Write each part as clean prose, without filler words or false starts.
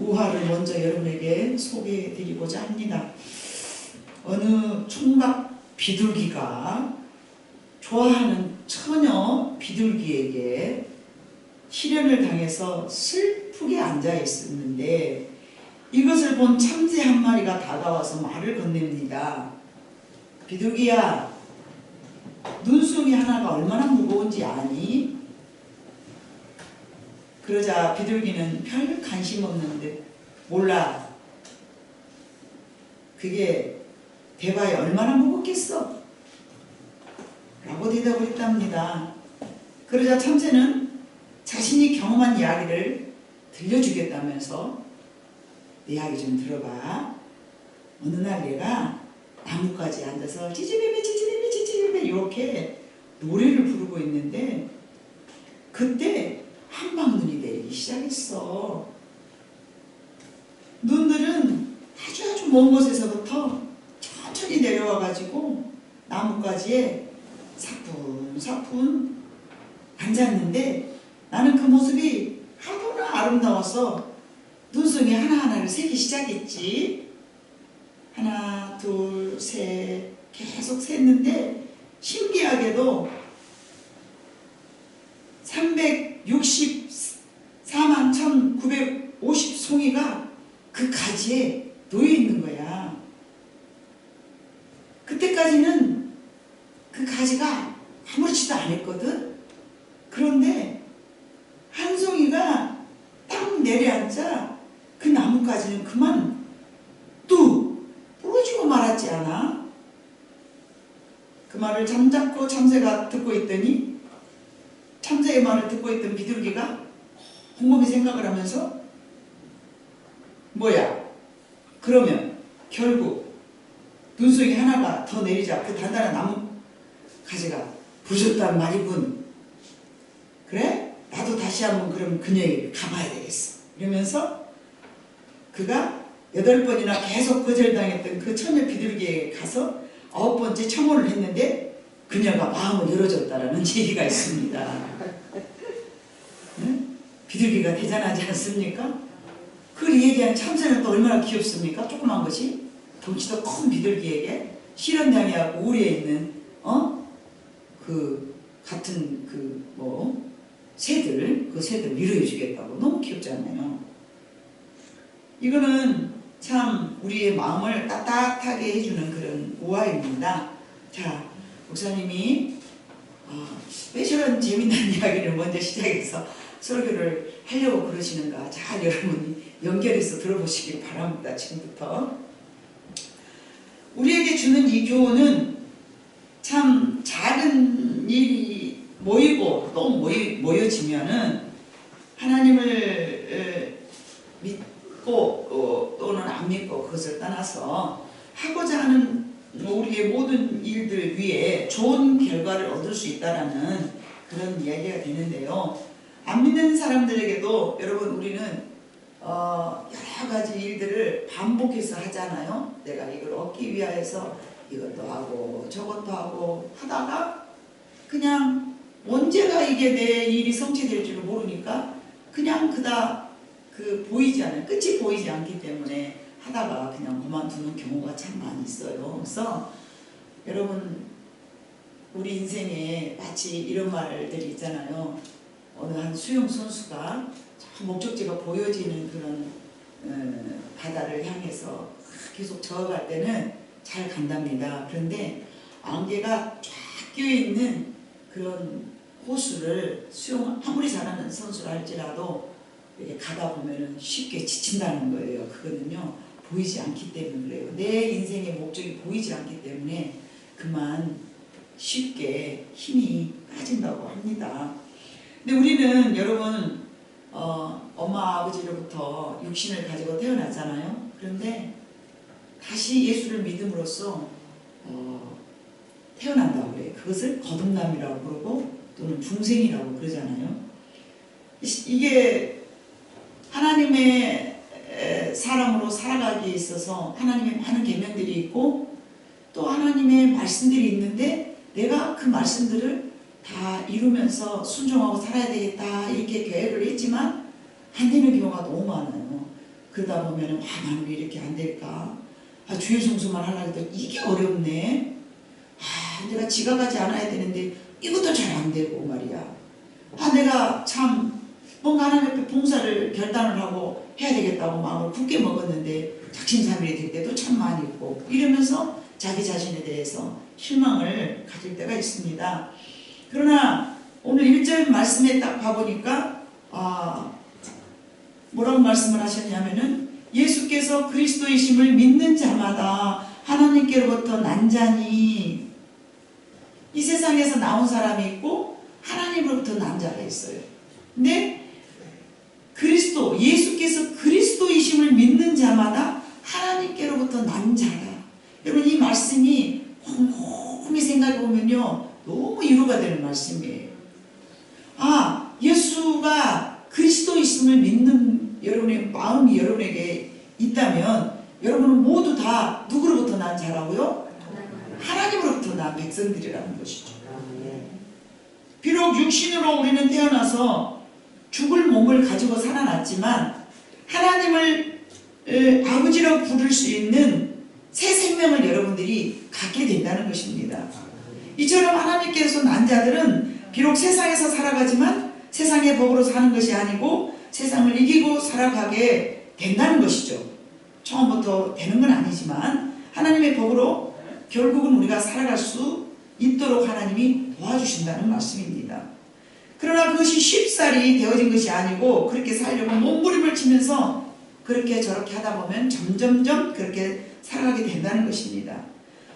우화를 먼저 여러분에게 소개해 드리고자 합니다. 어느 총각 비둘기가 좋아하는 처녀 비둘기에게 실연을 당해서 슬프게 앉아 있었는데, 이것을 본 참새 한 마리가 다가와서 말을 건넵니다. 비둘기야, 눈송이 하나가 얼마나 무거운지 아니? 그러자 비둘기는 별 관심 없는데, 몰라. 그게 대봐야 얼마나 무겁겠어? 라고 대답을 했답니다. 그러자 참새는 자신이 경험한 이야기를 들려주겠다면서, 내 이야기 좀 들어봐. 어느 날 내가 나뭇가지에 앉아서 찌찌비비 찌찌비비 찌찌비비 이렇게 노래를 부르고 있는데, 그때 한방눈이 내리기 시작했어. 눈들은 아주 먼 곳에서부터 천천히 내려와가지고 나뭇가지에 사뿐사뿐 앉았는데, 나는 그 모습이 하도나 아름다워서 눈송이 하나하나를 세기 시작했지. 하나, 둘, 셋 계속 셌는데, 신기하게도 364만 1950송이가 그 가지에 놓여있는 거야. 그때까지는 그 가지가 아무렇지도 않았거든. 그런데 한 송이가 딱 내려앉자 그 나뭇가지는 그만 뚝 부러지고 말았지 않아? 그 말을 잠자코 참새가 듣고 있더니, 참새의 말을 듣고 있던 비둘기가 곰곰이 생각을 하면서, 뭐야, 그러면 결국 눈송이 하나가 더 내리자 그 단단한 나무 가지가 부서졌단 말이군. 그래? 나도 다시 한번 그럼 그녀에게 가봐야 되겠어. 이러면서 그가 8번이나 계속 거절당했던 그 처녀 비둘기에게 가서 9번째 청혼을 했는데, 그녀가 마음을 열어줬다라는 얘기가 있습니다. 응? 비둘기가 대단하지 않습니까? 그걸 얘기한 참새는 또 얼마나 귀엽습니까? 조그만 것이 덩치도 큰 비둘기에게 실현당해하고 우리에 있는 그 같은 새들, 그 새들 위로해 주겠다고. 너무 귀엽잖아요. 이거는 참 우리의 마음을 따뜻하게 해주는 그런 우화입니다. 자, 목사님이 왜 저런 재미난 이야기를 먼저 시작해서 설교를 하려고 그러시는가, 잘 여러분이 연결해서 들어보시길 바랍니다. 지금부터 우리에게 주는 이 교훈은 참 작은 일이 모이고 또 모여지면은 하나님을 믿고 또는 안 믿고 그것을 떠나서 하고자 하는 우리의 모든 일들 위에 좋은 결과를 얻을 수 있다라는 그런 이야기가 되는데요. 안 믿는 사람들에게도 여러분, 우리는 여러 가지 일들을 반복해서 하잖아요. 내가 이걸 얻기 위하여서 이것도 하고 저것도 하고 하다가 그냥 언제가 이게 내 일이 성취될 줄 모르니까 그냥 보이지 않아요. 끝이 보이지 않기 때문에 하다가 그냥 그만두는 경우가 참 많이 있어요. 그래서 여러분, 우리 인생에 마치 이런 말들이 있잖아요. 어느 한 수영 선수가 저 목적지가 보여지는 그런 바다를 향해서 계속 저어갈 때는 잘 간답니다. 그런데 안개가 쫙 끼어있는 그런 호수를 수영 아무리 잘하는 선수라 할지라도 이렇게 가다 보면은 쉽게 지친다는 거예요. 그거는요, 보이지 않기 때문에 그래요. 내 인생의 목적이 보이지 않기 때문에 그만 쉽게 힘이 빠진다고 합니다. 근데 우리는 여러분, 엄마 아버지로부터 육신을 가지고 태어났잖아요. 그런데 다시 예수를 믿음으로써 태어난다고 그래요. 그것을 거듭남이라고 그러고 또는 중생이라고 그러잖아요. 이게 하나님의 사람으로 살아가기에 있어서 하나님의 많은 계명들이 있고 또 하나님의 말씀들이 있는데, 내가 그 말씀들을 다 이루면서 순종하고 살아야 되겠다 이렇게 계획을 했지만 안 되는 경우가 너무 많아요. 그러다 보면 나는 왜 이렇게 안 될까? 주일 성수만 하려고 해도 이게 어렵네. 내가 지각하지 않아야 되는데 이것도 잘 안 되고 말이야. 내가 참 뭔가 하나님 앞에 봉사를 결단을 하고 해야 되겠다고 마음을 굳게 먹었는데 작심삼일이 될 때도 참 많이 있고 이러면서 자기 자신에 대해서 실망을 가질 때가 있습니다. 그러나 오늘 1절 말씀에 딱 봐보니까 뭐라고 말씀을 하셨냐면은 예수께서 그리스도이심을 믿는 자마다 하나님께로부터 난자니, 이 세상에서 나온 사람이 있고 하나님으로부터 난 자가 있어요. 근데 예수께서 그리스도이심을 믿는 자마다 하나님께로부터 난 자다. 여러분, 이 말씀이 곰곰이 생각해 보면요 너무 위로가 되는 말씀이에요. 예수가 그리스도이심을 믿는 여러분의 마음이 여러분에게 있다면 여러분은 모두 다 누구로부터 난 자라고요? 하나님으로부터 난 백성들이라는 것이죠. 비록 육신으로 우리는 태어나서 죽을 몸을 가지고 살아났지만 하나님을 아버지라고 부를 수 있는 새 생명을 여러분들이 갖게 된다는 것입니다. 이처럼 하나님께서 난 자들은 비록 세상에서 살아가지만 세상의 법으로 사는 것이 아니고 세상을 이기고 살아가게 된다는 것이죠. 처음부터 되는 건 아니지만 하나님의 법으로 결국은 우리가 살아갈 수 있도록 하나님이 도와주신다는 말씀입니다. 그러나 그것이 쉽사리 되어진 것이 아니고 그렇게 살려고 몸부림을 치면서 그렇게 저렇게 하다 보면 점점점 그렇게 살아가게 된다는 것입니다.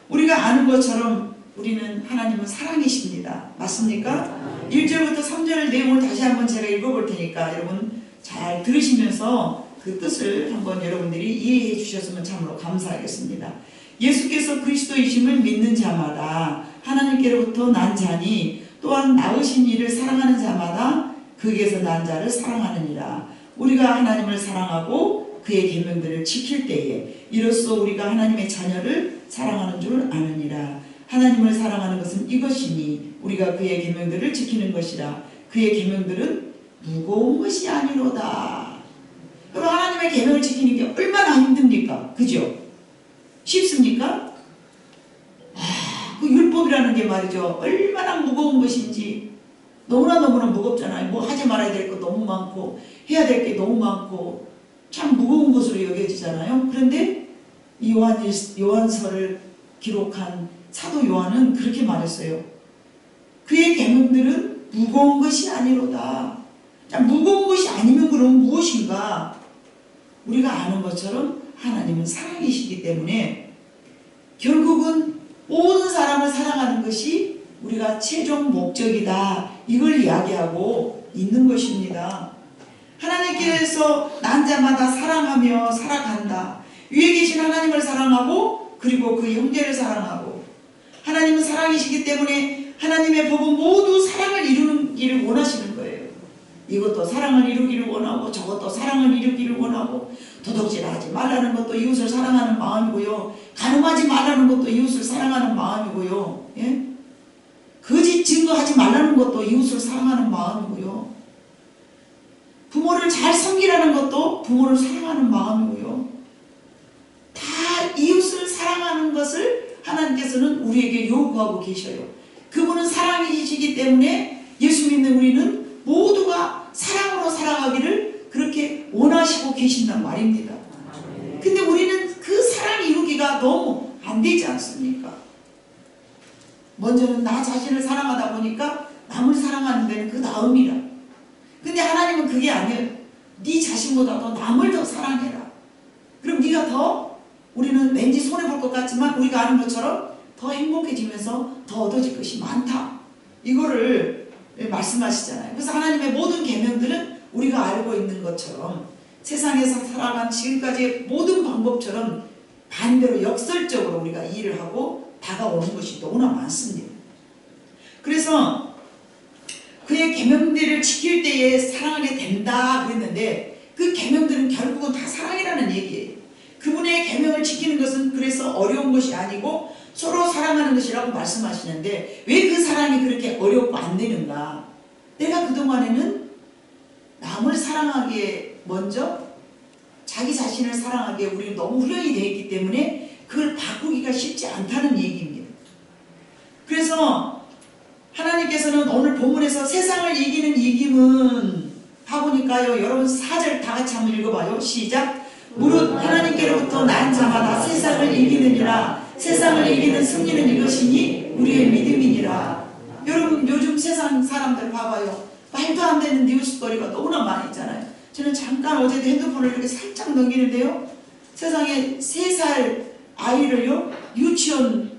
우리가 아는 것처럼 우리는 하나님은 사랑이십니다. 맞습니까? 1절부터 3절 내용을 다시 한번 제가 읽어볼 테니까 여러분 잘 들으시면서 그 뜻을 한번 여러분들이 이해해 주셨으면 참으로 감사하겠습니다. 예수께서 그리스도이심을 믿는 자마다 하나님께로부터 난 자니 또한 낳으신 이를 사랑하는 자마다 그에게서 난 자를 사랑하느니라. 우리가 하나님을 사랑하고 그의 계명들을 지킬 때에 이로써 우리가 하나님의 자녀를 사랑하는 줄 아느니라. 하나님을 사랑하는 것은 이것이니 우리가 그의 계명들을 지키는 것이라. 그의 계명들은 무거운 것이 아니로다. 그럼 하나님의 계명을 지키는 게 얼마나 힘듭니까? 그죠? 쉽습니까? 그 율법이라는 게 말이죠. 얼마나 무거운 것인지 너무나 무겁잖아요. 뭐 하지 말아야 될 거 너무 많고 해야 될 게 너무 많고 참 무거운 것으로 여겨지잖아요. 그런데 요한서를 기록한 사도 요한은 그렇게 말했어요. 그의 계명들은 무거운 것이 아니로다. 자, 무거운 것이 아니면 그럼 무엇인가? 우리가 아는 것처럼 하나님은 사랑이시기 때문에 결국은 모든 사람을 사랑하는 것이 우리가 최종 목적이다. 이걸 이야기하고 있는 것입니다. 하나님께서 난 자마다 사랑하며 살아간다. 위에 계신 하나님을 사랑하고 그리고 그 형제를 사랑하고 하나님은 사랑이시기 때문에 하나님의 법은 모두 사랑을 이루기를 원하시는 거예요. 이것도 사랑을 이루기를 원하고 저것도 사랑을 이루기를 원하고 도둑질하지 말라는 것도 이웃을 사랑하는 마음이고요. 간음하지 말라는 것도 이웃을 사랑하는 마음이고요. 예? 거짓 증거하지 말라는 것도 이웃을 사랑하는 마음이고요. 부모를 잘 섬기라는 것도 부모를 사랑하는 마음이고요. 다 이웃을 사랑하는 것을 하나님께서는 우리에게 요구하고 계셔요. 그분은 사랑이시기 때문에 예수 믿는 우리는 모두가 사랑으로 살아가기를 그렇게 원하시고 계신단 말입니다. 근데 우리는 그 사랑 이루기가 너무 안 되지 않습니까? 먼저는 나 자신을 사랑하다 보니까 남을 사랑하는 데는 그 다음이라. 근데 하나님은 그게 아니에요. 네 자신보다도 남을 더 사랑해라. 그럼 네가 더, 우리는 왠지 손해볼 것 같지만 우리가 아는 것처럼 더 행복해지면서 더 얻어질 것이 많다. 이거를 말씀하시잖아요. 그래서 하나님의 모든 계명들은 우리가 알고 있는 것처럼 세상에서 살아간 지금까지의 모든 방법처럼 반대로 역설적으로 우리가 일을 하고 다가오는 것이 너무나 많습니다. 그래서 그의 계명들을 지킬 때에 사랑하게 된다 그랬는데 그 계명들은 결국은 다 사랑이라는 얘기예요. 그분의 계명을 지키는 것은 그래서 어려운 것이 아니고 서로 사랑하는 것이라고 말씀하시는데 왜 그 사랑이 그렇게 어렵고 안 되는가? 내가 그동안에는 남을 사랑하기에 먼저 자기 자신을 사랑하기에 우리는 너무 훈련이 되어 있기 때문에 그걸 바꾸기가 쉽지 않다는 얘기입니다. 그래서 하나님께서는 오늘 본문에서 세상을 이기는 이김은 가보니까요, 여러분 4절 다 같이 한번 읽어봐요. 시작. 무릇 하나님께로부터 난 자마다 세상을 이기느니라. 세상을 이기는 승리는 이것이니 우리의 믿음이니라. 여러분 요즘 세상 사람들 봐봐요. 말도 안 되는 뉴스거리가 너무나 많이 있잖아요. 저는 잠깐 어제도 핸드폰을 이렇게 살짝 넘기는데요, 세상에 3살 아이를요, 유치원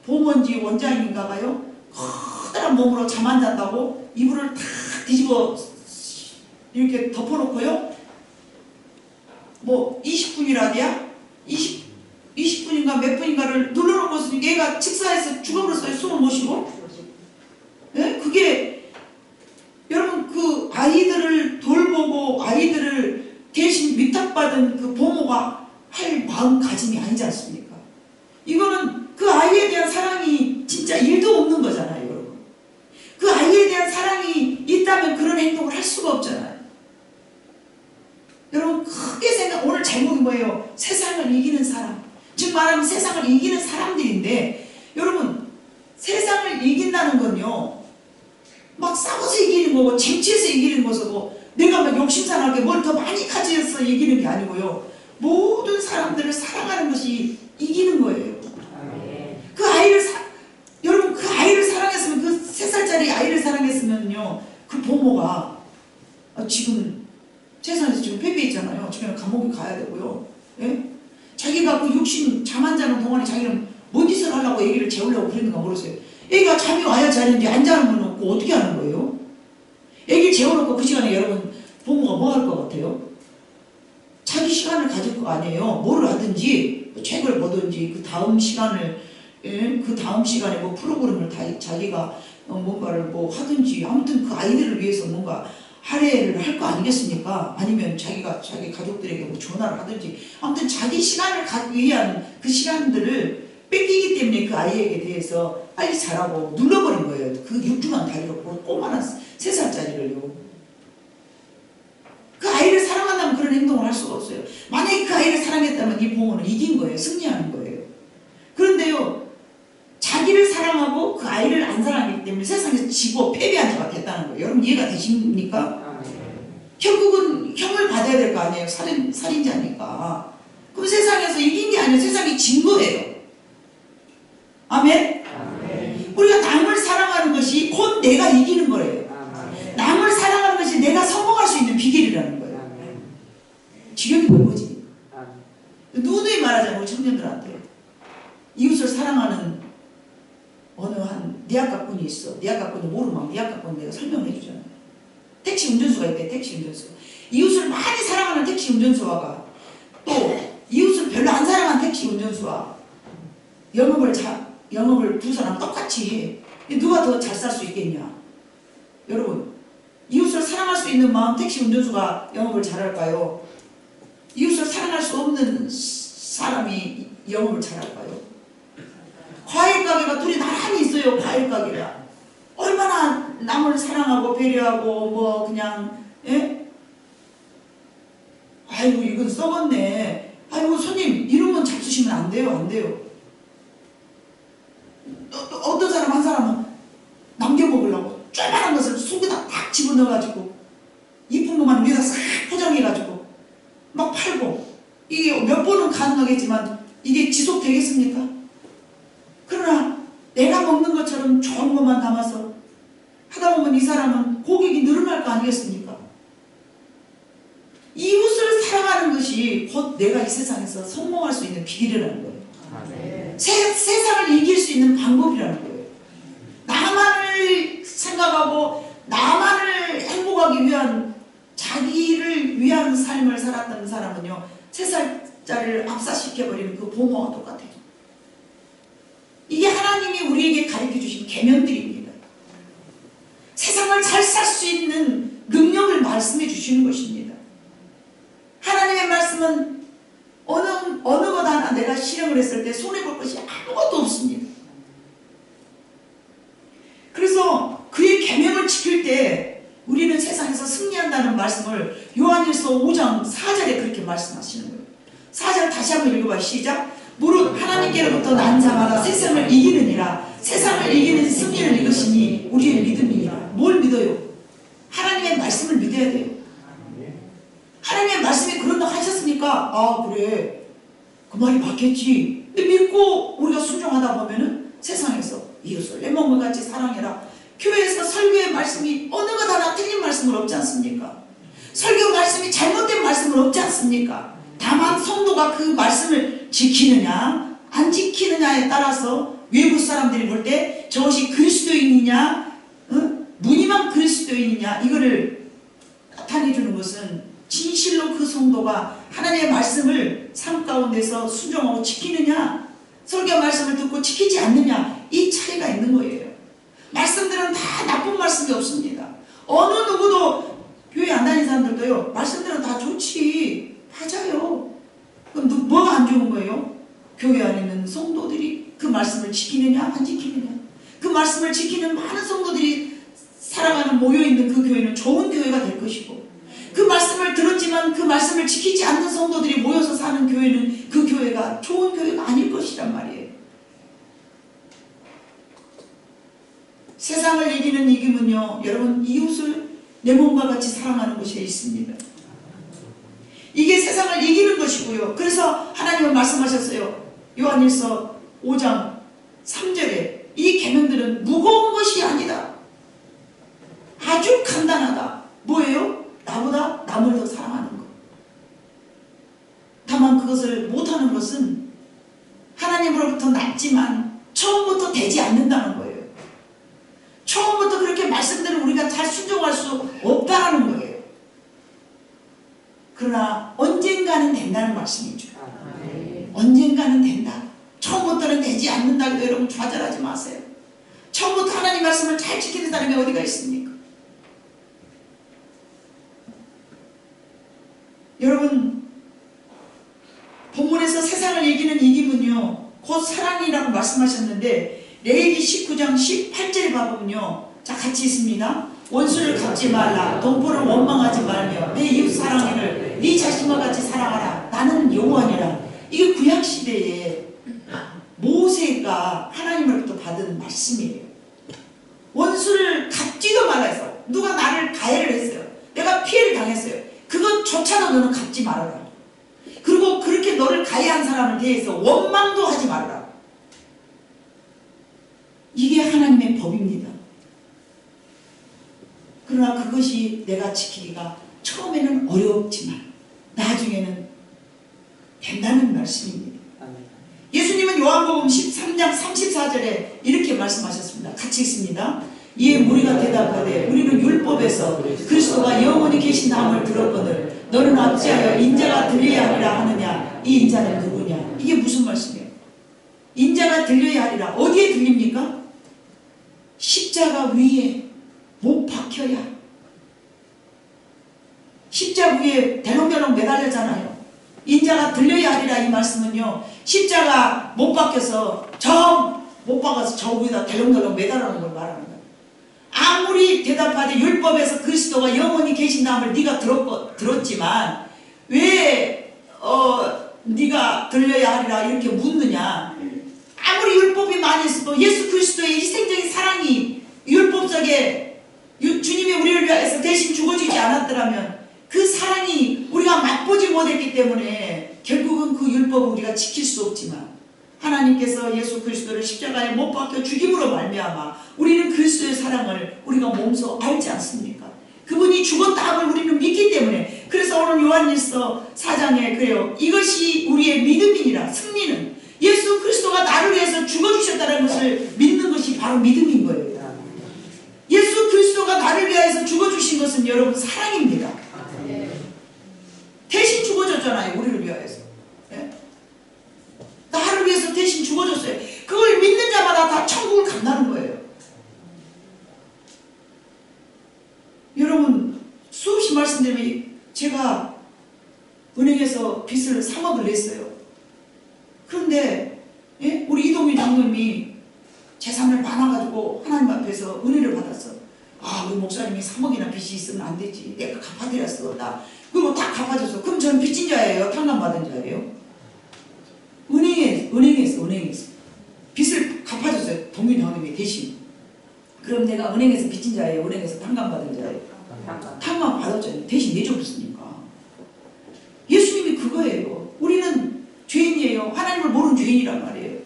보먼지 원장인가 봐요, 커다란 몸으로 잠 안 잔다고 이불을 탁 뒤집어 이렇게 덮어놓고요, 뭐 20분이라디야? 20분인가 몇 분인가를 눌러놓고서 얘가 직사해서 죽어버렸어요. 숨을 못 쉬고. 예? 그게 여러분 그 아이들을 돌보고 아이들을 대신 위탁받은 그 부모가 할 마음가짐이 아니지 않습니까? 이거는 그 아이에 대한 사랑이 진짜 1도 없는 거잖아요, 여러분. 그 아이에 대한 사랑이 있다면 그런 행동을 할 수가 없잖아요. 여러분 크게 생각, 오늘 제목이 뭐예요? 세상을 이기는 사람. 즉 말하면 세상을 이기는 사람들인데, 여러분 세상을 이긴다는 건요, 막 싸워서 이기는 거고 쟁취해서 이기는 것이고 내가 막 욕심상하게 뭘 더 많이 가져서 이기는 게 아니고요, 모든 사람들을 사랑하는 것이 이기는 거예요. 그 아이를 여러분 그 아이를 사랑했으면, 그 3살짜리 아이를 사랑했으면요, 그 부모가 지금 세상에서 지금 폐비했잖아요. 지금 감옥에 가야 되고요. 예? 자기가 그 육신 잠 안 자는 동안에 자기는 뭔 짓을 하려고 애기를 재우려고 그랬는가 모르겠어요. 애기가 잠이 와야 자는데 안 자는 건 없고 어떻게 하는 거예요? 애기를 재워놓고 그 시간에 여러분 부모가 뭐 할 것 같아요? 자기 시간을 가질 거 아니에요. 뭐를 하든지 책을 보든지 그 다음 시간을, 그 다음 시간에 뭐 프로그램을 자기가 뭔가를 뭐 하든지, 아무튼 그 아이들을 위해서 뭔가 할애를 할 거 아니겠습니까? 아니면 자기가 자기 가족들에게 뭐 전화를 하든지, 아무튼 자기 시간을 갖기 위한 그 시간들을 뺏기기 때문에 그 아이에게 대해서 빨리 자라고 눌러버린 거예요. 그 육중한 다리로 꼬마한 3살짜리를요. 그 아이를 사랑한다면 그런 행동을 할 수가 없어요. 만약에 그 아이를 사랑했다면 이 부모는 이긴 거예요. 승리하는 거예요. 그런데요, 자기를 사랑하고 그 아이를 안 사랑하기 때문에 세상에서 지고 패배한 자가 됐다는 거예요. 여러분 이해가 되십니까? 결국은 형을 받아야 될 거 아니에요. 살인자니까. 그럼 세상에서 이긴 게 아니에요. 세상이 진 거예요. 아멘? 우리가 남을 사랑하는 것이 곧 내가 이기는 거예요. 남을 사랑하는 것이 내가 성공할 수 있는 비결이라는 거예요. 지경이 뭐지? 누누이 말하자면 우리 청년들한테 이웃을 사랑하는 어느 한 니아까꾼이 있어. 니아까꾼이 모르면 니아까꾼 내가 설명을 해주잖아요. 택시 운전수가 있대. 택시 운전수. 이웃을 많이 사랑하는 택시 운전수와 또 이웃을 별로 안 사랑하는 택시 운전수와 영업을 두 사람 똑같이 해. 누가 더 잘 살 수 있겠냐? 여러분, 이웃을 사랑할 수 있는 마음 택시 운전수가 영업을 잘할까요? 이웃을 사랑할 수 없는 사람이 영업을 잘할까요? 과일 가게가 둘이 나란히 있어요. 과일 가게가 얼마나 남을 사랑하고 배려하고 뭐 그냥, 예? 아이고 이건 썩었네. 아이고 손님 이러면 잡수시면 안 돼요. 안 돼요. 어떤 사람 한 사람은 남겨먹으려고 쪼만한 것을 속에다 딱 집어넣어가지고 이쁜 것만 위에다 싹 포장해가지고 막 팔고, 이게 몇 번은 가능하겠지만 이게 지속되겠습니까? 그러나 내가 먹는 것처럼 좋은 것만 담아서 하다 보면 이 사람은 고객이 늘어날 거 아니겠습니까? 이웃을 사랑하는 것이 곧 내가 이 세상에서 성공할 수 있는 비결이라는 거예요. 세상을 이길 수 있는 방법이라는 거예요. 나만을 생각하고 나만을 행복하기 위한, 자기를 위한 삶을 살았던 사람은요, 3살짜리를 압사시켜버리는 그 부모와 똑같아요. 이게 하나님이 우리에게 가르쳐 주신 계명들입니다. 세상을 잘 살 수 있는 능력을 말씀해 주시는 것입니다. 하나님의 말씀은 어느 것 하나 내가 실행을 했을 때 손해볼 것이 아무것도 없습니다. 그래서 그의 계명을 지킬 때 우리는 세상에서 승리한다는 말씀을 요한일서 5장 4절에 그렇게 말씀하시는 17절 다시 한번 읽어봐. 시작. 무릇 하나님께로부터 난 자마다 세상을 이기느니라. 세상을 이기는 승리를 이것이니 우리의 믿음이니라. 뭘 믿어요? 하나님의 말씀을 믿어야 돼요. 하나님의 말씀이 그런다 하셨으니까 아 그래 그 말이 맞겠지 믿고 우리가 순종하다 보면은 세상에서 이웃을 내 몸과 같이 사랑해라. 교회에서 설교의 말씀이 어느 것 하나 틀린 말씀은 없지 않습니까? 설교 말씀이 잘못된 말씀은 없지 않습니까? 다만 성도가 그 말씀을 지키느냐 안 지키느냐에 따라서 외부 사람들이 볼 때 저것이 그리스도인이냐 무늬만 그리스도인이냐 이거를 나타내 주는 것은 진실로 그 성도가 하나님의 말씀을 삶 가운데서 순종하고 지키느냐 설교 말씀을 듣고 지키지 않느냐 이 차이가 있는 거예요. 말씀들은 다 나쁜 말씀이 없습니다. 어느 누구도 교회 안 다니는 사람들도요 말씀들은 다 좋지 맞아요. 그럼 뭐가 안 좋은 거예요? 교회 안에 있는 성도들이 그 말씀을 지키느냐 안 지키느냐. 그 말씀을 지키는 많은 성도들이 살아가는 모여있는 그 교회는 좋은 교회가 될 것이고 그 말씀을 들었지만 그 말씀을 지키지 않는 성도들이 모여서 사는 교회는 그 교회가 좋은 교회가 아닐 것이란 말이에요. 세상을 이기는 이김은요 여러분 이웃을 내 몸과 같이 사랑하는 것에 있습니다. 이게 세상을 이기는 것이고요. 그래서 하나님은 말씀하셨어요. 요한일서 5장 3절에 이 계명들은 무거운 것이 아니다. 아주 간단하다. 뭐예요? 나보다 남을 더 사랑하는 것. 다만 그것을 못하는 것은 하나님으로부터 낮지만 처음부터 되지 않는다는 거예요. 처음부터 그렇게 말씀대로 우리가 잘 순종할 수 없다는 거예요. 그러나 언젠가는 된다는 말씀이죠. 언젠가는 된다. 처음부터는 되지 않는다고 여러분 좌절하지 마세요. 처음부터 하나님 말씀을 잘 지키는 사람이 어디가 있습니까? 여러분 본문에서 세상을 이기는 이김은요 곧 사랑이라고 말씀하셨는데 레위기 19장 18절에 봐보면요 자 같이 있습니다. 원수를 갚지 말라. 동포를 원망하지 말며 내 이웃 사랑을 네 자신과 같이 사랑하라. 나는 여호와니라. 이게 구약시대에 모세가 하나님으로부터 받은 말씀이에요. 원수를 갚지도 말라 해서 누가 나를 가해를 했어요. 내가 피해를 당했어요. 그것조차도 너는 갚지 말아라. 그리고 그렇게 너를 가해한 사람을 대해서 원망도 하지 말아라. 이게 하나님의 법입니다. 그러나 그것이 내가 지키기가 처음에는 어렵지만 나중에는 된다는 말씀입니다. 예수님은 요한복음 13장 34절에 이렇게 말씀하셨습니다. 같이 읽습니다. 이에 무리가 대답하되 우리는 율법에서 그리스도가 영원히 계신다함을 들었거늘 너는 어찌하여 인자가 들려야 하리라 하느냐. 이 인자는 누구냐. 이게 무슨 말씀이에요? 인자가 들려야 하리라. 어디에 들립니까? 십자가 위에 못 박혀야. 십자가 위에 델롱델롱 매달렸잖아요. 인자가 들려야 하리라. 이 말씀은요 십자가 못 박혀서 못 박아서 저 위에다 델롱델롱 매달아놓은 걸 말하는 거예요. 아무리 대답하되 율법에서 그리스도가 영원히 계신다함을 네가 들었지만 왜 네가 들려야 하리라 이렇게 묻느냐. 아무리 율법이 많이 있어도 예수 그리스도의 희생적인 사랑이 율법 속에 주님이 우리를 위해서 대신 죽어주지 않았더라면 그 사랑이 우리가 맛보지 못했기 때문에 결국은 그 율법을 우리가 지킬 수 없지만 하나님께서 예수 그리스도를 십자가에 못 박혀 죽임으로 말미암아 우리는 그리스도의 사랑을 우리가 몸소 알지 않습니까? 그분이 죽었다함을 우리는 믿기 때문에 그래서 오늘 요한일서 4장에 그래요. 이것이 우리의 믿음이니라. 승리는 예수 그리스도가 나를 위해서 죽어주셨다는 것을 믿는 것이 바로 믿음인 거예요. 예수 그리스도가 나를 위해서 죽어주신 것은 여러분 사랑입니다. 대신 죽어줬잖아요. 우리를 위해서. 네? 나를 위해서 대신 죽어줬어요. 그걸 믿는 자마다 다 천국을 간다는 거예요. 여러분 수없이 말씀드리면 제가 은행에서 빚을 3억을 냈어요. 그런데 예? 우리 이동희 장로님이 재산을 많아가지고 하나님 앞에서 은혜를 받았어. 아, 우리 목사님이 3억이나 빚이 있으면 안 되지. 내가 갚아드렸어. 그리고 다 갚아줬어. 그럼 저는 빚진 자예요? 탕감받은 자예요? 은행에서 빚을 갚아줬어요. 동균 형님이 대신. 그럼 내가 은행에서 빚진 자예요? 은행에서 탕감받은 자예요? 탕감 받았잖아요. 대신 내줘버렸으니까. 예수님이 그거예요. 우리는 죄인이에요. 하나님을 모르는 죄인이란 말이에요.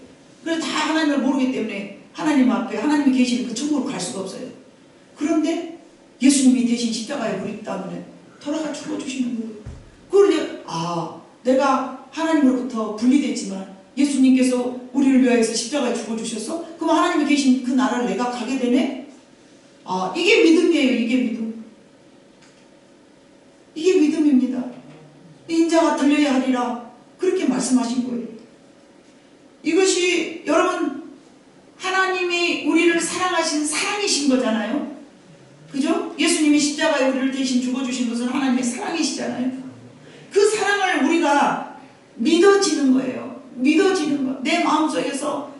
그래서 다 하나님을 모르기 때문에 하나님 앞에 하나님이 계시는 그 천국으로 갈 수가 없어요. 그런데 예수님이 대신 십자가에 우리 때문에 돌아가 죽어주시는 거예요. 그러니 내가 하나님으로부터 분리됐지만 예수님께서 우리를 위하여서 십자가에 죽어주셨어? 그럼 하나님이 계신 그 나라를 내가 가게 되네? 이게 믿음이에요. 이게 믿음. 이게 믿음입니다. 인자가 들려야 하리라 그렇게 말씀하신 거예요. 이것이 여러분 하나님이 우리를 사랑하신 사랑이신 거잖아요. 그죠? 예수님이 십자가에 우리를 대신 죽어주신 것은 하나님의 사랑이시잖아요. 그 사랑을 우리가 믿어지는 거예요. 믿어지는 거. 내 마음속에서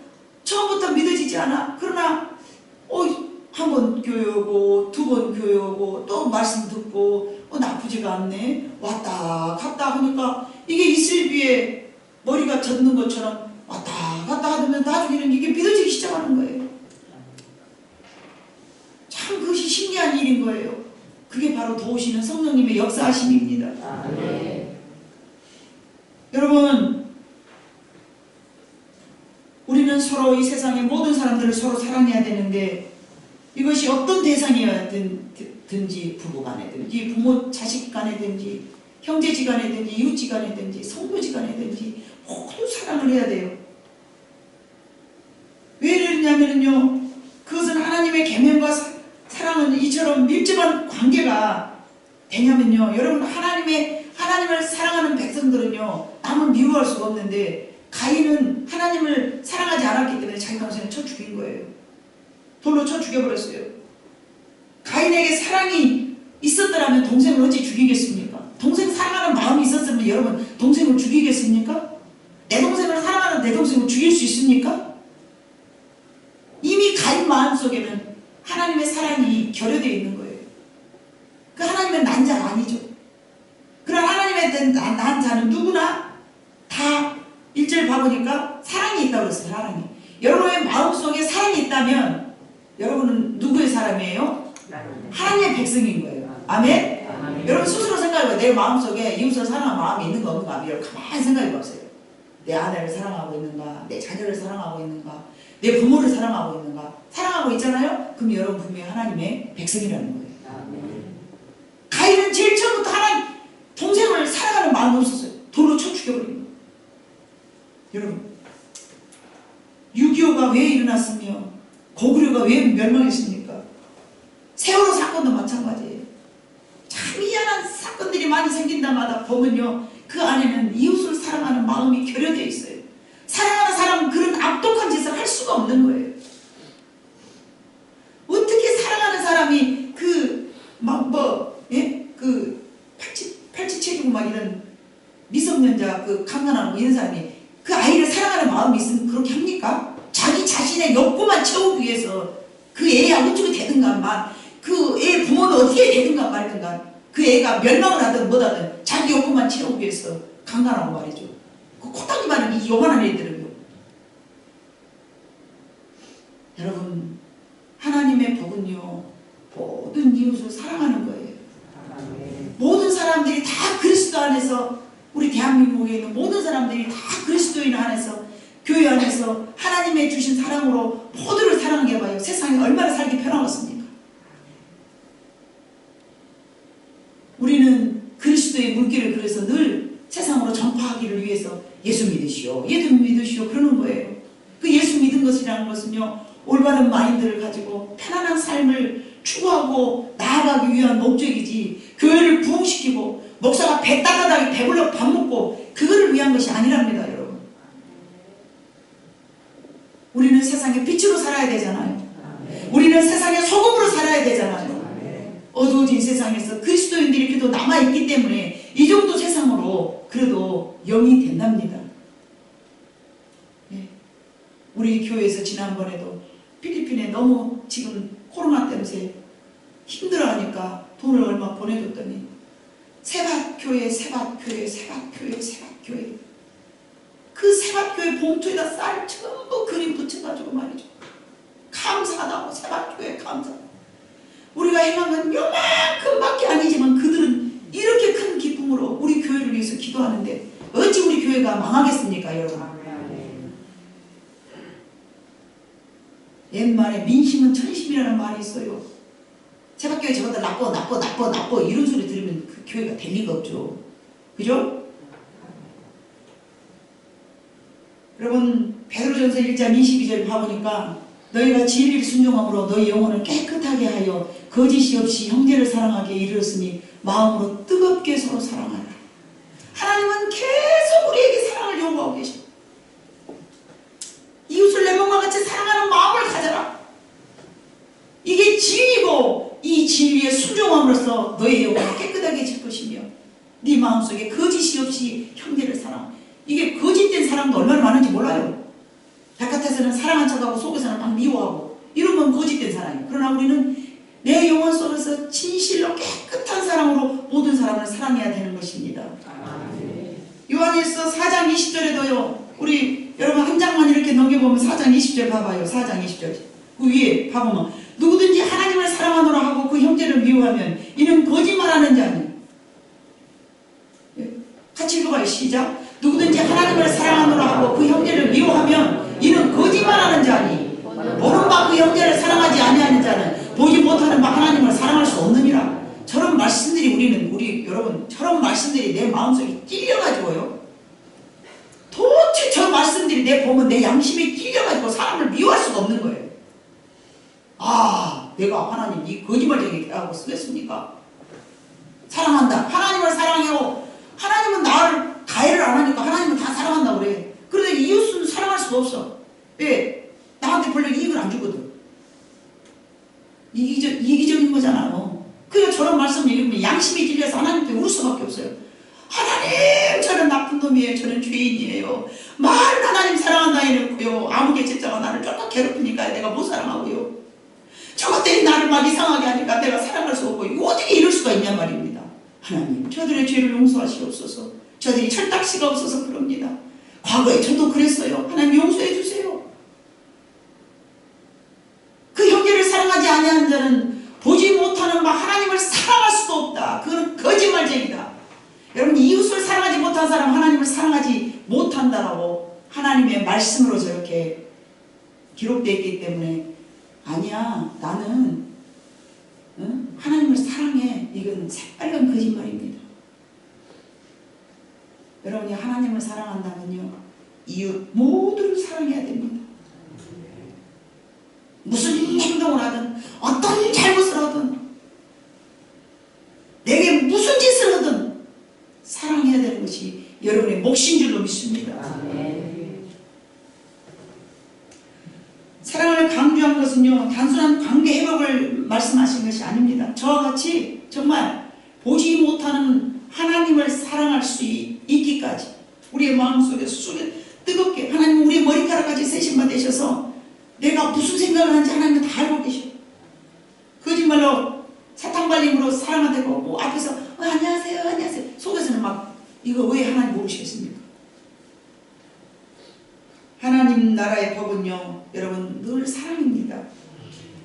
처음부터 믿어지지 않아. 그러나 한 번 교회 오고 두 번 교회 오고 또 말씀 듣고 나쁘지가 않네. 왔다 갔다 하니까 이게 이슬비에 머리가 젖는 것처럼 왔다 갔다 하면 나중에는 이게 믿어지기 시작하는 거예요. 참 그것이 신기한 일인 거예요. 그게 바로 도우시는 성령님의 역사하심입니다. 네. 여러분 우리는 서로 이 세상의 모든 사람들을 서로 사랑해야 되는데 이것이 어떤 대상이어야든지 부부 간에든지 부모 자식 간에든지 형제지간에든지 이웃지간에든지 성도지간에든지 모두 사랑을 해야 돼요. 왜 그러냐면요 그것은 하나님의 계명과 사랑은 이처럼 밀접한 관계가 되냐면요 여러분 하나님을 사랑하는 백성들은요 남을 미워할 수가 없는데 가인은 하나님을 사랑하지 않았기 때문에 자기 동생을 쳐 죽인 거예요. 돌로 쳐 죽여버렸어요. 가인에게 사랑이 있었더라면 동생을 어찌 죽이겠습니까? 동생 사랑하는 마음이 있었으면 여러분 동생을 죽이겠습니까? 내 동생을 사랑하는 내 동생을 죽일 수 있습니까? 이미 가인 마음속에는 하나님의 사랑이 결여되어 있는 거예요. 그 하나님의 난 자가 아니죠. 그런 하나님의 난 자는 누구나 다 1절 봐보니까 사랑이 있다고 그랬어요. 사랑이. 여러분의 마음속에 사랑이 있다면 여러분은 누구의 사람이에요? 하나님의 백성인 거예요. 아멘? 여러분 스스로 생각해봐요. 내 마음속에 이웃을 사랑하는 마음이 있는가 없는가 여러분 가만히 생각해보세요. 내 아내를 사랑하고 있는가? 내 자녀를 사랑하고 있는가? 내 부모를 사랑하고 있는가? 사랑하고 있잖아요? 그럼 여러분 분명히 하나님의 백성이라는 거예요. 가인은 제일 처음부터 동생을 사랑하는 마음이 없었어요. 돌로 쳐 죽여버린 거예요. 여러분 6.25가 왜 일어났으며 고구려가 왜 멸망했습니까? 세월호 사건도 마찬가지예요. 참 희한한 사건들이 많이 생긴다마다 보면요 그 안에는 이웃을 사랑하는 마음이 결여되어 있어요. 사랑하는 사람은 그런 악독한 짓을 할 수가 없는 거예요. 어떻게 사랑하는 사람이 팔찌채기고 막 이런 미성년자 강간하고 이런 사람이 그 아이를 사랑하는 마음이 있으면 그렇게 합니까? 자기 자신의 욕구만 채우기 위해서 그 애야 어떻게 되든가만 그 애 부모는 어떻게 되든가 말든가 그 애가 멸망을 하든 뭐하든 자기 욕구만 채우기 위해서 강간하고 말이죠. 그 코딱지만한 이 요만한 애들은요. 여러분 하나님의 복은요 모든 이웃을 사랑하는 거예요. 모든 사람들이 다 그리스도 안에서 우리 대한민국에 있는 모든 사람들이 다 그리스도인 안에서 교회 안에서 하나님의 주신 사랑으로 모두를 사랑하게 봐요. 세상에 얼마나 살기 편하겠습니까? 우리는 그리스도의 물길을 그래서 늘 세상으로 전파하기를 위해서 예수 믿으시오. 예수 믿으시오. 그러는 거예요. 그 예수 믿은 것이라는 것은요. 올바른 마인드를 가지고 편안한 삶을 추구하고 나아가기 위한 목적이지 교회를 부흥시키고 목사가 배 따뜻하게 배불러 밥 먹고 그거를 위한 것이 아니랍니다. 여러분. 우리는 세상의 빛으로 살아야 되잖아요. 우리는 세상의 소금으로 살아야 되잖아요. 어두워진 세상에서 그리스도인들이 그래도 남아있기 때문에 이 정도 세상으로 그래도 영이 된답니다. 네. 우리 교회에서 지난번에도 필리핀에 너무 지금 코로나 때문에 힘들어하니까 돈을 얼마 보내줬더니 세밭교회 그 세밭교회 봉투에다 쌀 전부 그림 붙여가지고 말이죠. 감사하다고, 세밭교회 감사. 우리가 행한 건 요만큼밖에 아니지만 그들은 이렇게 큰 기쁨으로 우리 교회를 위해서 기도하는데 어찌 우리 교회가 망하겠습니까, 여러분? 옛말에 민심은 천심이라는 말이 있어요. 세밭교회 저것들 나빠 이런 소리 들으면 그 교회가 될 리가 없죠. 그죠? 여러분, 베드로전서 1장 22절 봐보니까 너희가 진리를 순종함으로 너희 영혼을 깨끗하게 하여 거짓이 없이 형제를 사랑하게 이르렀으니 마음으로 뜨겁게 서로 사랑하라. 하나님은 계속 우리에게 사랑을 요구하고 계셔. 이웃을 내 몸과 같이 사랑하는 마음을 가져라. 이게 진리고 이 진리에 순종함으로써 너희 영혼을 깨끗하게 해줄 것이며 네 마음속에 거짓이 없이 형제를 사랑. 이게 거짓된 사랑도 얼마나 많은지 몰라요. 바깥에서는 사랑한 척하고 속에서는 막 미워하고 이런 건 거짓된 사랑이에요. 그러나 우리는 내 영혼 속에서 진실로 깨끗한 사랑으로 모든 사람을 사랑해야 되는 것입니다. 요한일서 4장 20절에도요. 우리 여러분 한 장만 이렇게 넘겨보면 4장 20절 봐봐요. 4장 20절 그 위에 봐보면 누구든지 하나님을 사랑하노라 하고 그 형제를 미워하면 이는 거짓말하는 자니. 같이 읽어봐요. 시작. 누구든지 하나님을 사랑하노라 하고 그 형제를 미워하면 이는 거짓말하는 자니 보는 바 그 형제를 사랑하지 아니하는 자는 보지 못하는 바 하나님을 사랑할 수 없느니라. 저런 말씀들이 우리 여러분 저런 말씀들이 내 마음속에 찔려가지고요. 도대체 저 말씀들이 내 보면 내 양심에 찔려가지고 사람을 미워할 수가 없는 거예요. 아, 내가 하나님 이 거짓말쟁이 대하고 쓰겠습니까? 사랑한다. 하나님을 사랑해요. 하나님은 나를 가해를 안 하니까 하나님은 다 사랑한다고 그래. 그런데 이웃은 사랑할 수가 없어. 왜? 나한테 별로 이익을 안 주거든. 이기적인 거잖아요. 그러니까 저런 말씀 읽으면 양심이 찔려서 하나님께 울 수밖에 없어요. 하나님, 저는 나쁜 놈이에요. 저는 죄인이에요. 말 하나님 사랑한다 해놓고요. 아무 개체자가 나를 쫓아 괴롭히니까 내가 못 사랑하고요. 저것들이 나를 막 이상하게 하니까 내가 사랑할 수 없고 이거 어떻게 이럴 수가 있냔 말입니다. 하나님, 저들의 죄를 용서하시옵소서. 저들이 철딱지가 없어서 그럽니다. 과거에 저도 그랬어요. 하나님 용서해 주세요. 그 형제를 사랑하지 아니하는 자는 보지 못하는 바 하나님을 사랑할 수도 없다. 그건 거짓말쟁이다. 여러분, 이웃을 사랑하지 못한 사람 하나님을 사랑하지 못한다라고 하나님의 말씀으로 저렇게 기록되어 있기 때문에 아니야, 나는 하나님을 사랑해. 이건 새빨간 거짓말입니다. 여러분이 하나님을 사랑한다면요, 이웃 모두를 사랑해야 됩니다. 무슨 행동을 하든 어떤 잘못을 하든 내게 무슨 짓을 하든 사랑해야 되는 것이 여러분의 몫인 줄로 믿습니다. 사랑을 강조한 것은요, 단순한 관계 회복을 말씀하신 것이 아닙니다. 저와 같이 정말 보지 못하는 하나님을 사랑할 수 있기까지 우리의 마음속에 뜨겁게 하나님 우리의 머리카락까지 세심바 되셔서 내가 무슨 생각을 하는지 하나님은 다 알고 계셔. 거짓말로 사탕발림으로 사람한테 보고 앞에서 안녕하세요 안녕하세요 속에서는 막 이거 왜 하나님 모르시겠습니까? 하나님 나라의 법은요, 여러분 늘 사랑입니다.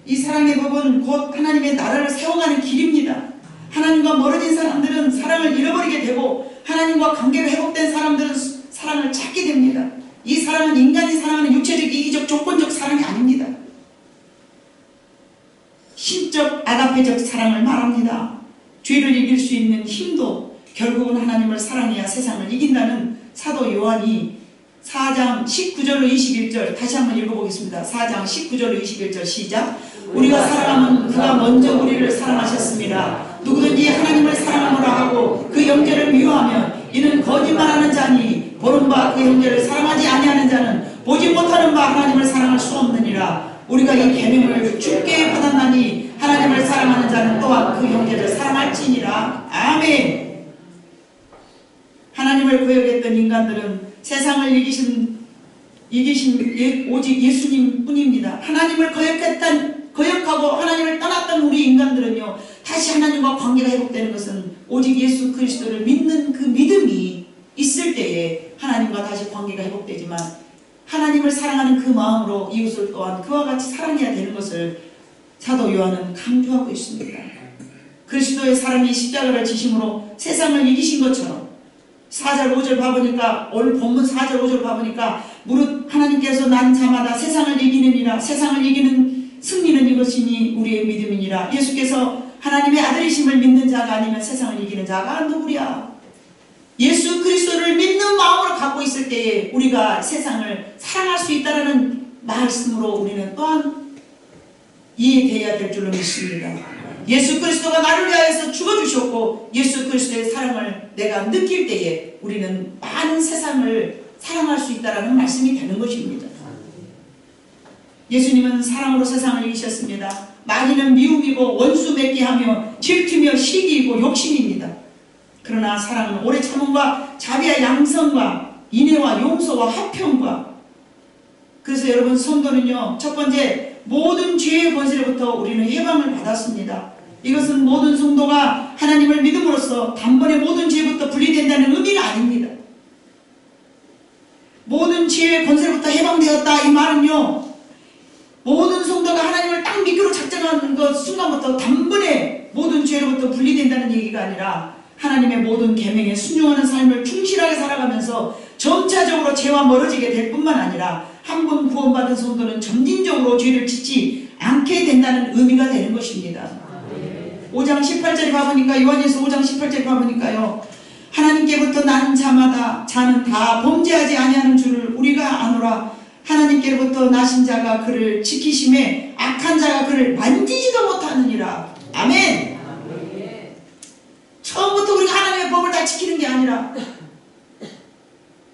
이 사랑의 법은 곧 하나님의 나라를 세워가는 길입니다. 하나님과 멀어진 사람들은 사랑을 잃어버리게 되고 하나님과 관계가 회복된 사람들은 사랑을 찾게 됩니다. 이 사랑은 인간이 사랑하는 육체적, 이기적, 조건적 사랑이 아닙니다. 신적, 아가페적 사랑을 말합니다. 죄를 이길 수 있는 힘도 결국은 하나님을 사랑해야 세상을 이긴다는 사도 요한이 4장 19절로 21절 다시 한번 읽어보겠습니다. 4장 19절로 21절 시작. 우리가 사랑하면 그가 먼저 우리를 사랑하셨습니다. 누구든지 하나님을 사랑하노라 하고 그 형제를 미워하면 이는 거짓말하는 자니 보는 바 그 형제를 사랑하지 아니하는 자는 보지 못하는 바 하나님을 사랑할 수 없느니라. 우리가 이 계명을 주께 받았나니 하나님을 사랑하는 자는 또한 그 형제를 사랑할지니라. 아멘. 하나님을 거역했던 인간들은 세상을 이기신 오직 예수님 뿐입니다. 하나님을 거역하고 하나님을 떠났던 우리 인간들은요, 다시 하나님과 관계가 회복되는 것은 오직 예수 그리스도를 믿는 그 믿음이 있을 때에 하나님 하나님과 다시 관계가 회복되지만 하나님을 사랑하는 그 마음으로 이웃을 또한 그와 같이 사랑해야 되는 것을 사도 요한은 강조하고 있습니다. 그리스도의 사랑이 십자가를 지심으로 세상을 이기신 것처럼 4절 5절 봐보니까 오늘 본문 4절 5절 봐보니까 무릇 하나님께서 난 자마다 세상을 이기느니라 세상을 이기는 승리는 이것이니 우리의 믿음이니라. 예수께서 하나님의 아들이심을 믿는 자가 아니면 세상을 이기는 자가 누구랴. 예수 그리스도를 믿는 마음으로 갖고 있을 때에 우리가 세상을 사랑할 수 있다는 말씀으로 우리는 또한 이해되어야 될 줄로 믿습니다. 예수 그리스도가 나를 위하여서 죽어주셨고 예수 그리스도의 사랑을 내가 느낄 때에 우리는 많은 세상을 사랑할 수 있다는 말씀이 되는 것입니다. 예수님은 사랑으로 세상을 이기셨습니다. 마귀는 미움이고 원수 맺게 하며 질투며 시기이고 욕심입니다. 그러나 사랑은 오래 참음과 자비와 양선과 인애와 용서와 화평과. 그래서 여러분 성도는요, 첫 번째 모든 죄의 권세로부터 우리는 해방을 받았습니다. 이것은 모든 성도가 하나님을 믿음으로써 단번에 모든 죄부터 분리된다는 의미가 아닙니다. 모든 죄의 권세로부터 해방되었다 이 말은요, 모든 성도가 하나님을 딱 믿기로 작정하는 것 순간부터 단번에 모든 죄로부터 분리된다는 얘기가 아니라 하나님의 모든 계명에 순종하는 삶을 충실하게 살아가면서 점차적으로 죄와 멀어지게 될 뿐만 아니라 한 번 구원받은 성도는 점진적으로 죄를 짓지 않게 된다는 의미가 되는 것입니다. 5장 18절에 봐보니까 요한일서 5장 18절에 봐보니까요, 하나님께부터 나는 자마다 자는 다 범죄하지 아니하는 줄을 우리가 아노라. 하나님께로부터 나신 자가 그를 지키심에 악한 자가 그를 만지지도 못하느니라. 아멘. 처음부터 우리가 하나님의 법을 다 지키는 게 아니라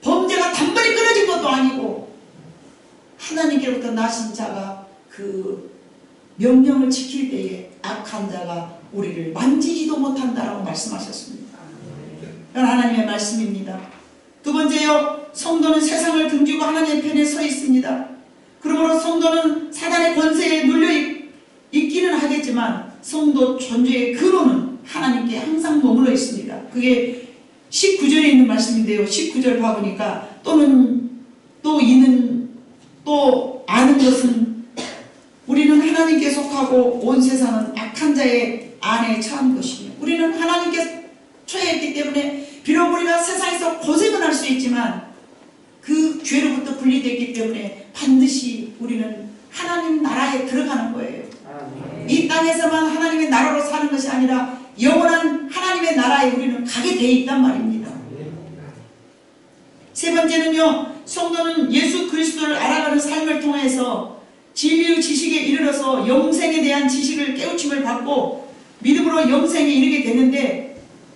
범죄가 단번에 끊어진 것도 아니고 하나님께로부터 나신 자가 그 명령을 지킬 때에 악한 자가 우리를 만지지도 못한다라고 말씀하셨습니다. 그건 하나님의 말씀입니다. 두 번째요, 성도는 세상을 등지고 하나님의 편에 서 있습니다. 그러므로 성도는 사단의 권세에 눌려 있기는 하겠지만 성도 존재의 근원은 하나님께 항상 머물러 있습니다. 그게 19절에 있는 말씀인데요, 19절 봐보니까 또는 또 이는 또 아는 것은 우리는 하나님께 속하고 온 세상은 악한 자의 안에 처한 것이며, 우리는 하나님께 처해 있기 때문에 비록 우리가 세상에서 고생은 할 수 있지만 그 죄로부터 분리되기 때문에 반드시 우리는 하나님 나라에 들어가는 거예요. 이 땅에서만 하나님의 나라로 사는 것이 아니라 영원한 하나님의 나라에 우리는 가게 돼 있단 말입니다. 세 번째는요, 성도는 예수 그리스도를 알아가는 삶을 통해서 진리의 지식에 이르러서 영생에 대한 지식을 깨우침을 받고 믿음으로 영생에 이르게 되는데,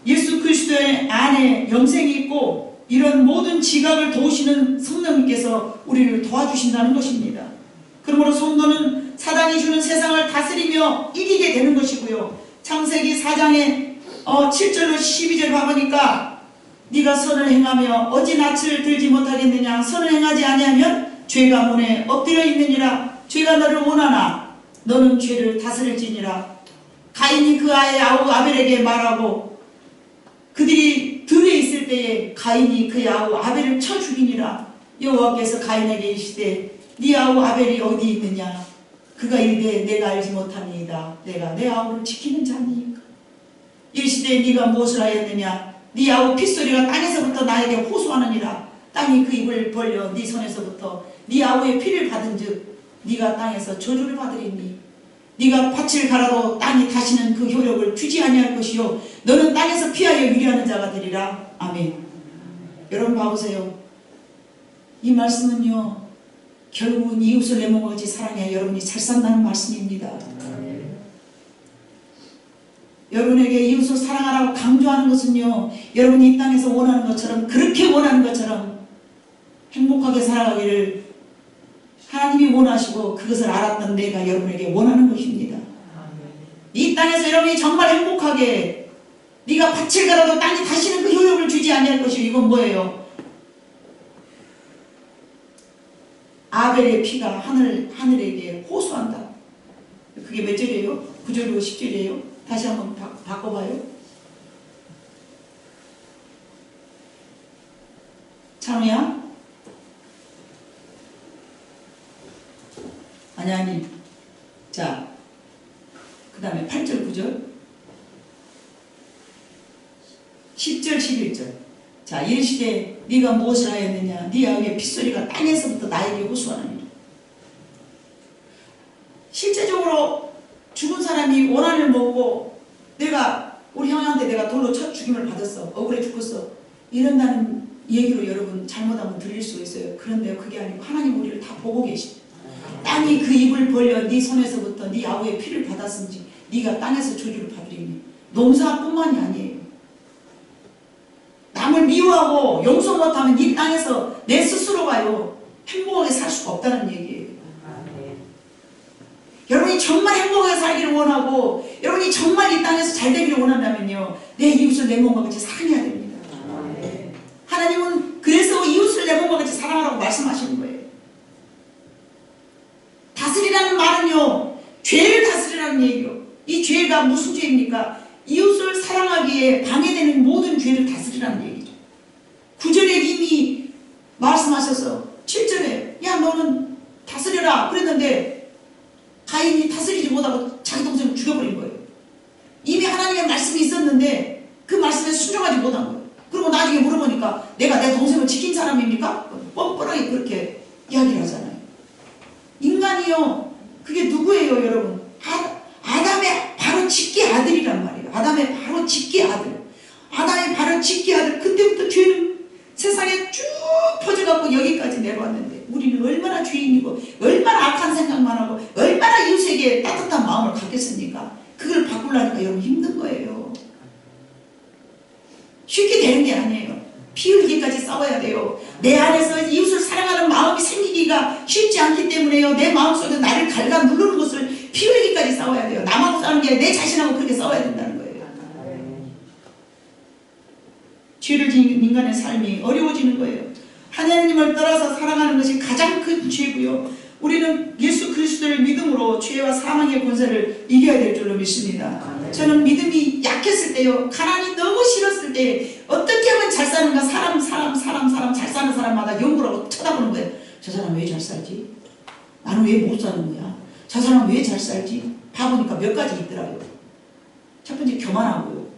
예수 그리스도의 안에 영생이 있고 이런 모든 지각을 도우시는 성령님께서 우리를 도와주신다는 것입니다. 그러므로 성도는 사단이 주는 세상을 다스리며 이기게 되는 것이고요, 창세기 4장의 7절로 12절 봐보니까 네가 선을 행하며 어찌 낯을 들지 못하겠느냐. 선을 행하지 아니하면 죄가 문에 엎드려 있느니라. 죄가 너를 원하나 너는 죄를 다스릴지니라. 가인이 그 아의 아우 아벨에게 말하고 그들이 들에 있을 때에 가인이 그의 아우 아벨을 쳐 죽이니라. 여호와께서 가인에게 이르시되 네 아우 아벨이 어디 있느냐. 그가 이르되 내가 알지 못합니다. 내가 내 아우를 지키는 자니까. 이르시되 네가 무엇을 하였느냐. 네 아우 핏소리가 땅에서부터 나에게 호소하느니라. 땅이 그 입을 벌려 네 손에서부터 네 아우의 피를 받은즉 네가 땅에서 저주를 받으리니 네가 밭을 갈아도 땅이 다시는 그 효력을 주지 아니할 것이요 너는 땅에서 피하여 유리하는 자가 되리라. 아멘. 여러분 봐보세요. 이 말씀은요, 결국은 이웃을 내 몸과 같이 사랑해야 여러분이 잘 산다는 말씀입니다. 여러분에게 이웃을 사랑하라고 강조하는 것은요, 여러분이 이 땅에서 원하는 것처럼, 그렇게 원하는 것처럼 행복하게 살아가기를 하나님이 원하시고 그것을 알았던 내가 여러분에게 원하는 것입니다. 이 땅에서 여러분이 정말 행복하게 네가 밭을 갈아도 땅이 다시는 그 효력을 주지 아니할 것이요. 이건 뭐예요? 아벨의 피가 하늘에게 호소한다. 그게 몇 절이에요? 9절이고 10절이에요? 다시 한번 바꿔봐요. 찬우야? 아니. 자, 그 다음에 8절, 9절, 10절, 11절. 자, 이르시되 네가 무엇을 하였느냐? 네 아우의 핏소리가 땅에서부터 나에게 호소하느니라. 실제적으로 죽은 사람이 원한을 먹고 우리 형한테 내가 돌로 쳐 죽임을 받았어. 억울해 죽었어. 이런다는 얘기로 여러분 잘못하면 들릴 수 있어요. 그런데 그게 아니고 하나님 우리를 다 보고 계시죠. 땅이 그 입을 벌려 네 손에서부터 네 아우의 피를 받았은지 네가 땅에서 저주를 받으리니. 농사뿐만이 아니에요. 남을 미워하고 용서 못하면 이 땅에서 내 스스로가요 행복하게 살 수가 없다는 얘기예요. 여러분이 정말 행복하게 살기를 원하고 여러분이 정말 이 땅에서 잘 되기를 원한다면요 내 이웃을 내 몸과 같이 사랑해야 됩니다. 하나님은 그래서 이웃을 내 몸과 같이 사랑하라고 말씀하시는 거예요. 다스리라는 말은요 죄를 다스리라는 얘기요. 이 죄가 무슨 죄입니까? 이웃을 사랑하기에 방해되는 모든 죄를 다스리라는 얘기죠. 9절에 이미 말씀하셔서 7절에 야 너는 다스려라 그랬는데 가인이 다스리지 못하고 자기 동생을 죽여버린 거예요. 이미 하나님의 말씀이 있었는데 그 말씀에 순종하지 못한 거예요. 그리고 나중에 물어보니까 내가 내 동생을 지킨 사람입니까? 뻔뻔하게 그렇게 이야기를 하잖아요. 인간이요 그게 누구예요 여러분? 아담의 바로 직계 아들이란 말이에요. 아담의 바로 직계 아들. 아담의 바로 직계 아들. 그때부터 죄는 세상에 쭉 퍼져갖고 여기까지 내려왔는데 우리는 얼마나 죄인이고 얼마나 악한 생각만 하고 얼마나 이웃에게 따뜻한 마음을 갖겠습니까? 그걸 바꾸려니까 여러분 힘든 거예요. 쉽게 되는 게 아니에요. 피 흘리기까지 싸워야 돼요. 내 안에서 이웃을 사랑하는 마음이 생기기가 쉽지 않기 때문에요. 내 마음속에 나를 갉아 누르는 것을 피 흘리기까지 싸워야 돼요. 남하고 싸우는 게 내 자신하고 그렇게 싸워야 된다는 거예요. 죄를 지은 인간의 삶이 어려워지는 거예요. 하나님을 떠나서 살아가는 것이 가장 큰 죄고요. 우리는 예수 그리스도를 믿음으로 죄와 사망의 권세를 이겨야 될 줄로 믿습니다. 저는 믿음이 약했을 때요. 가난이 너무 싫었을 때 어떻게 하면 잘 사는가 사람 잘 사는 사람마다 연구라고 쳐다보는 거예요. 저 사람 왜 잘 살지? 나는 왜 못 사는 거야? 저 사람 왜 잘 살지? 봐보니까 몇 가지 있더라고요. 첫 번째 교만하고요.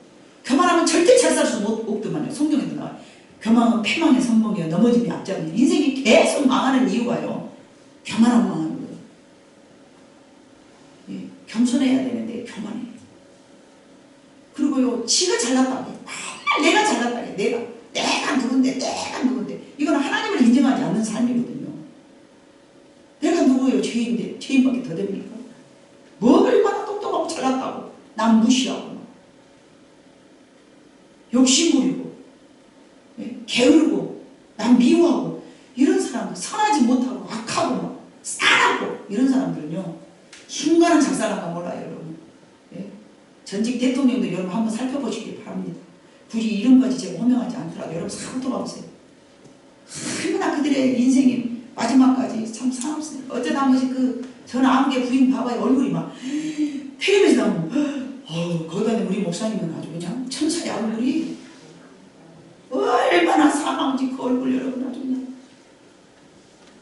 교만하면 절대 잘 살 수 없더만요. 성경에도 나와요. 교만은 패망의 선봉이에요. 넘어짐이 앞장이에요. 인생이 계속 망하는 이유가요. 교만하고 망하는 거예요. 예, 겸손해야 되는데 교만해요. 그리고요 지가 잘났다고 맨날 내가 잘났다고 내가 누군데 이건 하나님을 인정하지 않는 삶이거든요. 내가 누구예요? 죄인인데 죄인밖에 더 됩니까? 뭐 얼마나 똑똑하고 잘났다고 남 무시하고 욕심부리고 게으르고 남 미워하고 이런 사람들 선하지 못하고 악하고 싸하고 이런 사람들은요 순간은 잘 살아가 몰라요 여러분. 예? 전직 대통령도 여러분 한번 살펴보시기 바랍니다. 굳이 이름까지 제가 호명하지 않더라도 여러분 잘 돌아보세요. 얼마나 그들의 인생이 마지막까지 참 사납습니다. 어쩌다 한 번씩 전 아무개 부인 봐봐요. 얼굴이 막 텔레비에서 나오면 거기다 우리 목사님은 아주 그냥 천사의 얼굴이 얼마나 사망지 그 얼굴 여러분 아주 그냥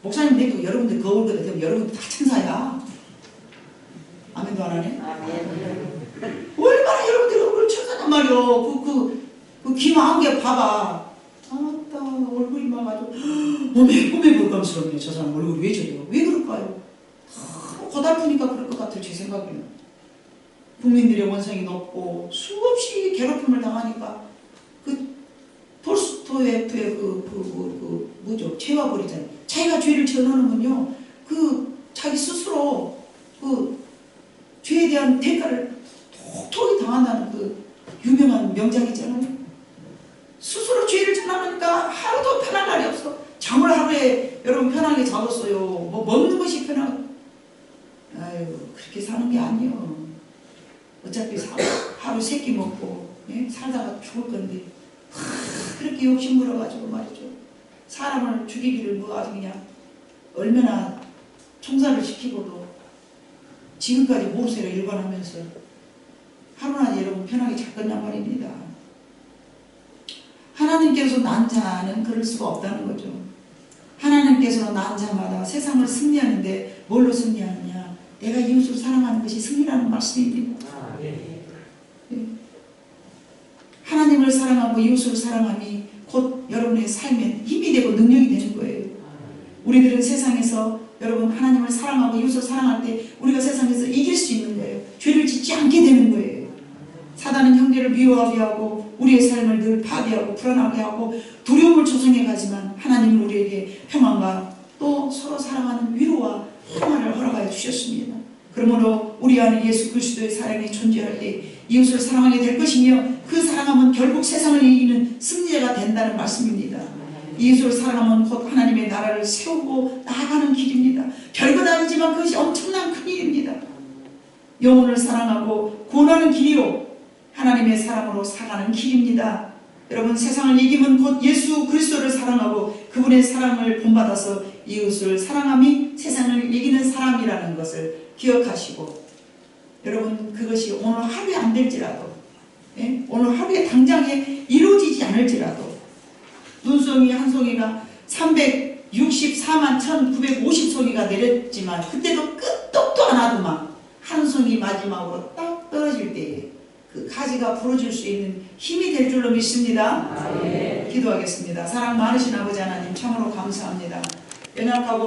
목사님 내도 여러분들 그 얼굴 같으면 여러분들 다 천사야. 아멘도 안 하네? 얼마나 여러분들 얼굴 천사냔 말이요. 그 기마한개 봐봐. 아따 얼굴이 막 아주 어메 볼감스럽네. 저 사람 얼굴이 왜 저래요? 왜 그럴까요? 고달프니까 그럴 것 같아요. 제 생각에는. 국민들의 원성이 높고 수없이 괴롭힘을 당하니까 돌스토예프의 뭐죠? 죄와 벌이잖아요. 자기가 죄를 저놓으면요 자기 스스로 죄에 대한 대가를 톡톡히 당한다는 유명한 명작이 있잖아요. 스스로 죄를 저놓으니까 하루도 편한 날이 없어. 잠을 하루에 여러분 편하게 자겠어요. 뭐 먹는 것이 아유 그렇게 사는 게 아니에요. 어차피 하루 3끼 먹고 살다가 죽을 건데 그렇게 욕심 부려가지고 말이죠. 사람을 죽이기를 뭐 아주 그냥 얼마나 총살을 시키고도 지금까지 모르쇠로 일관하면서 하루나 여러분 편하게 잤겠냔 말입니다. 하나님께서 난 자는 그럴 수가 없다는 거죠. 하나님께서는 난 자마다 세상을 승리하는데 뭘로 승리하느냐? 내가 이웃을 사랑하는 것이 승리라는 말씀입니다. 하나님을 사랑하고 이웃을 사랑함이 곧 여러분의 삶에 힘이 되고 능력이 되는 거예요. 우리들은 세상에서 여러분 하나님을 사랑하고 이웃을 사랑할 때 우리가 세상에서 이길 수 있는 거예요. 죄를 짓지 않게 되는 거예요. 사단은 형제를 미워하게 하고 우리의 삶을 늘 파괴하고 불안하게 하고 두려움을 조성해 가지만 하나님은 우리에게 평안과 또 서로 사랑하는 위로와 평안을 허락하여 주셨습니다. 그러므로 우리 안에 예수 그리스도의 사랑이 존재할 때 이웃을 사랑하게 될 것이며 그 사랑함은 결국 세상을 이기는 승리자가 된다는 말씀입니다. 이웃을 사랑하면 곧 하나님의 나라를 세우고 나아가는 길입니다. 별것 아니지만 그것이 엄청난 큰 일입니다. 영혼을 사랑하고 구원하는 길이요 하나님의 사랑으로 살아가는 길입니다. 여러분 세상을 이기면 곧 예수 그리스도를 사랑하고 그분의 사랑을 본받아서 이웃을 사랑함이 세상을 이기는 사람이라는 것을 기억하시고 여러분 그것이 오늘 하루에 안 될지라도 오늘 하루에 당장에 이루어지지 않을지라도 눈송이 한 송이가 364만 1950송이가 내렸지만 그때도 끄떡도 안 하더만 한 송이 마지막으로 딱 떨어질 때에 그 가지가 부러질 수 있는 힘이 될 줄로 믿습니다. 기도하겠습니다. 사랑 많으신 아버지 하나님 참으로 감사합니다. 연약하고